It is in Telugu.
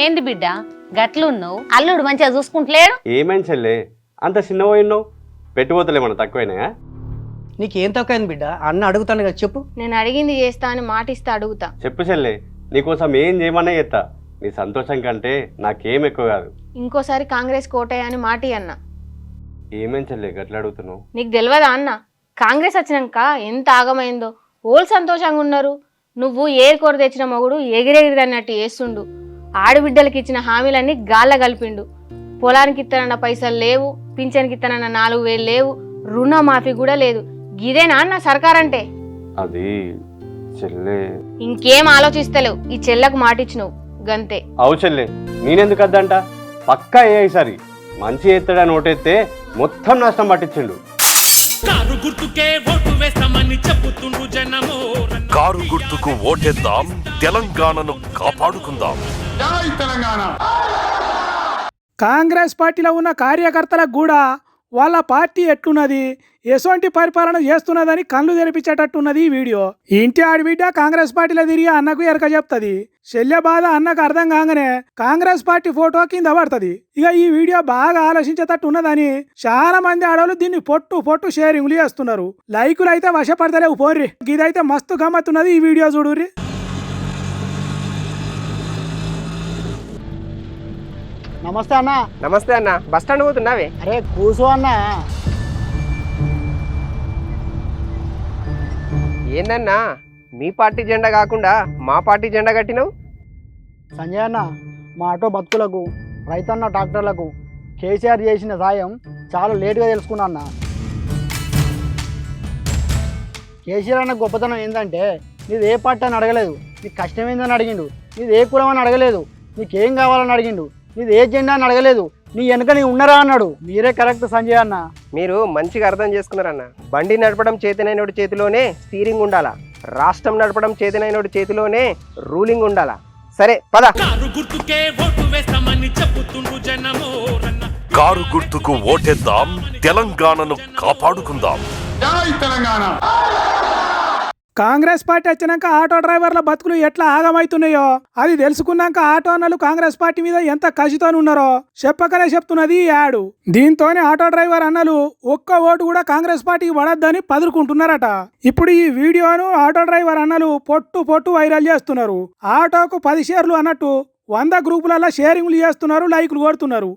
ఏంది బిడ్డ గట్లున్నావు? అల్లుడు మంచిగా చూసుకుంటలేడు? ఏమేం చెల్లే అంత చిన్నపోయినావు? పెట్టుబోతలేమన్నా తక్కువైనాయా? నీకేం తక్కువైంది బిడ్డ? అన్న అడుగుతాను కదా, చెప్పు. నేను అడిగింది చేస్తా అని మాటిస్తా అడుగుతా. చెప్పు చెల్లే, నీకోసం ఏం చేయమన్నా చేస్తా. నీ సంతోషం కంటే నాకేం ఎక్కువ కాదు. ఇంకోసారి కాంగ్రెస్ కోటయ్య అని మాటి అన్న. ఏమేం చెల్లే గట్ల అడుగుతున్నావు? నీకు తెలియదా అన్న, కాంగ్రెస్ వచ్చినాక ఎంత ఆగమైందో. ఓళ్ళు సంతోషంగా ఉన్నారు, నువ్వు ఏరు కూర తెచ్చిన మొగుడు ఎగిరెగిరి అన్నట్టు వేస్తుండు. ఆడబిడ్డలకి ఇచ్చిన హామీలన్నీ గాల్ల కలిపిండు. పొలానికి ఇస్తానన్న పైసలు లేవు, పింఛన్కి ఇస్తానన్న 4,000 లేవు, రుణమాఫీ కూడా లేదు. గిదేనా అన్న సర్కారంటే? అది చెల్లే, ఇంకేం ఆలోచిస్తలేవు, ఈ చెల్లకు మాటిచ్చినవు గంతే. అవు చెల్లే, నేనెందుకు వద్దంట? పక్కా ఏసారి మంచి ఎత్తాడని ఓటెత్తే మొత్తం నష్టం పట్టించిండు. కారు గుర్తుకే ఓటు వేస్తామని చెప్పుతుండు జనము. కారు గుర్తుకు ఓటేద్దాం, తెలంగాణను కాపాడుకుందాం. కాంగ్రెస్ పార్టీలో ఉన్న కార్యకర్తలకు కూడా వాళ్ళ పార్టీ ఎట్లున్నది, ఎటువంటి పరిపాలన చేస్తున్నదని కళ్ళు తెరిపించేటట్టున్నది ఈ వీడియో. ఇంటి ఆడబిడ్డ కాంగ్రెస్ పార్టీలో తిరిగి అన్నకు ఎరక చెప్తుంది. శల్య బాధ అన్నకు అర్థం కాగానే కాంగ్రెస్ పార్టీ ఫోటో కింద పడుతుంది. ఇక ఈ వీడియో బాగా ఆలోచించేటట్టు ఉన్నదని చాలా మంది ఆడవాళ్ళు దీన్ని పొట్టు షేరింగ్లు చేస్తున్నారు. లైకులు అయితే వశపడతలేవు పోర్రి. ఇదైతే మస్తు గమ్మత్తున్నది, ఈ వీడియో చూడుర్రి. నమస్తే అన్న. నమస్తే అన్న, బస్ స్టాండ్ పోతున్నావే? అరే కూసో అన్న. ఏందన్నా మీ పార్టీ జెండా కాకుండా మా పార్టీ జెండా కట్టినావు? సంజయ్ అన్న, మా ఆటో బతుకులకు, రైతన్న ట్రాక్టర్లకు కేసీఆర్ చేసిన సాయం చాలా లేటుగా తెలుసుకున్నా అన్న. కేసీఆర్ అన్న గొప్పతనం ఏంటంటే, నీది ఏ పార్టీ అని అడగలేదు, నీకు కష్టం ఏందని అడిగిండు. నీది ఏ కులం అని అడగలేదు, నీకేం కావాలని అడిగిండు. నీది ఏ జెండా అని అడగలేదు, నీ వెనక నీ ఉన్నారా అన్నాడు. మీరే కరెక్ట్ సంజయ్ అన్న. మీరు మంచిగా అర్థం చేసుకున్నారన్న. బండి నడపడం చేతనైనోడి చేతిలోనే స్టీరింగ్ ఉండాలా, రాష్ట్రం నడపడం చేతనైనోడి చేతిలోనే రూలింగ్ ఉండాలా. సరే పద. కారు గుర్తుకే ఓటు వేస్తామని చెప్పుతుండు జనము. కారు గుర్తుకు ఓటేద్దాం, తెలంగాణను కాపాడుకుందాం. కాంగ్రెస్ పార్టీ వచ్చినాక ఆటో డ్రైవర్ల బతుకులు ఎట్లా ఆగమవుతున్నాయో అది తెలుసుకున్నాక ఆటో అన్నలు కాంగ్రెస్ పార్టీ మీద ఎంత కసితో ఉన్నారో చెప్పకనే చెప్తున్నది ఈ యాడు. దీంతోనే ఆటో డ్రైవర్ అన్నలు ఒక్క ఓటు కూడా కాంగ్రెస్ పార్టీకి పడద్దని పదురుకుంటున్నారట. ఇప్పుడు ఈ వీడియోను ఆటో డ్రైవర్ అన్నలు పొట్టు వైరల్ చేస్తున్నారు. ఆటోకు 10 షేర్లు అన్నట్టు 100 గ్రూపులలో షేరింగ్లు చేస్తున్నారు, లైకులు కొడుతున్నారు.